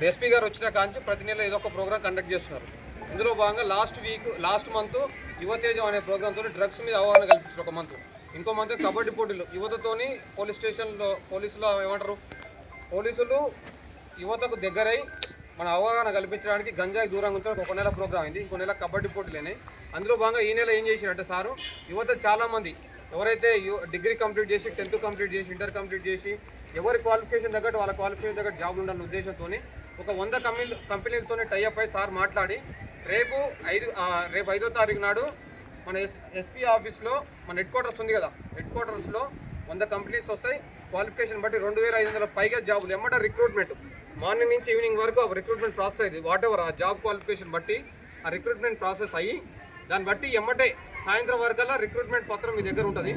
SP గారు వచ్చిన కాంచి ప్రతి నెల ఏదో ఒక ప్రోగ్రామ్ కండక్ట్ చేస్తున్నారు. ఇందులో భాగంగా లాస్ట్ మంత్ యువతేజం అనే ప్రోగ్రామ్తో డ్రగ్స్ మీద అవగాహన కల్పించారు ఒక మంత్. ఇంకో మంత్ కబడ్డీ పోటీలు యువతతోని పోలీసులు ఏమంటారు, పోలీసులు యువతకు దగ్గరై మన అవగాహన కల్పించడానికి గంజాయి దూరంగా ఉంచడానికి ఒక నెల ప్రోగ్రామ్ అయింది. ఇంకో నెల కబడ్డీ పోటీలేనే. అందులో భాగంగా ఈ నెల ఏం చేసినట్టే సారు, యువత చాలామంది ఎవరైతే డిగ్రీ కంప్లీట్ చేసి 10th కంప్లీట్ చేసి ఇంటర్ కంప్లీట్ చేసి ఎవరి క్వాలిఫికేషన్ తగ్గట్టు వాళ్ళ క్వాలిఫికేషన్ తగ్గట్టు జాబ్ ఉండాలన్న ఉద్దేశంతో ఒక 100 కంపెనీలతో టైఅప్ అయి సార్ మాట్లాడి రేపు 5వ తారీఖు నాడు మన ఎస్పీ ఆఫీస్లో మన హెడ్ క్వార్టర్స్ ఉంది కదా, హెడ్ క్వార్టర్స్లో 100 కంపెనీస్ వస్తాయి. క్వాలిఫికేషన్ బట్టి 2500 పైగా జాబులు ఎమ్మట రిక్రూట్మెంట్ మార్నింగ్ నుంచి ఈవినింగ్ వరకు రిక్రూట్మెంట్ ప్రాసెస్ అయ్యింది. వాట్ ఎవర్ ఆ జాబ్ క్వాలిఫికేషన్ బట్టి ఆ రిక్రూట్మెంట్ ప్రాసెస్ అయ్యి దాన్ని బట్టి ఎమ్మటే సాయంత్రం వరకల్లా రిక్రూట్మెంట్ పత్రం మీ దగ్గర ఉంటుంది.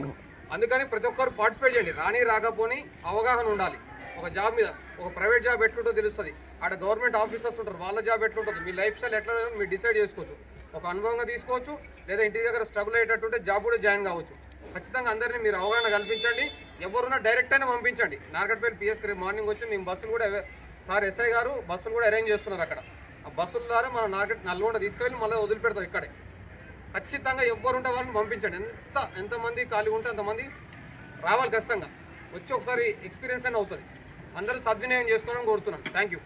అందుకని ప్రతి ఒక్కరు పార్టిసిపేట్ చేయండి. రాకపోని అవగాహన ఉండాలి. ఒక జాబ్ మీద ఒక ప్రైవేట్ జాబ్ ఎట్లుంటో తెలుస్తుంది, ఆడ గవర్నమెంట్ ఆఫీసర్స్ ఉంటారు, వాళ్ళ జాబ్ ఎట్లుంటుంది, మీ లైఫ్ స్టైల్ ఎట్లా మీరు డిసైడ్ చేసుకోవచ్చు. ఒక అనుభవంగా తీసుకోవచ్చు, లేదా ఇంటి దగ్గర స్ట్రగుల్ అయ్యేటట్టుంటే జాబ్ కూడా జాయిన్ కావచ్చు. ఖచ్చితంగా అందరినీ మీరు అవగాహన కల్పించండి. ఎవరున్నా డైరెక్ట్ అయినా పంపించండి. నార్కట్పల్లి పిఎస్కి మార్నింగ్ వచ్చి మేము బస్సులు కూడా సార్ ఎస్ఐ గారు బస్సులు కూడా అరేంజ్ చేస్తున్నారు. అక్కడ ఆ బస్సుల ద్వారా మనం నల్గొండ తీసుకెళ్ళి మళ్ళీ వదిలిపెడతాం ఇక్కడే. ఖచ్చితంగా ఎవరుంటే వాళ్ళని పంపించండి. ఎంతమంది ఖాళీ ఉంటే అంతమంది రావాలి. ఖచ్చితంగా వచ్చి ఒకసారి ఎక్స్పీరియన్స్ అయినా అవుతుంది. అందరూ సద్వినియోగం చేసుకోవాలని కోరుతున్నాను. Thank you.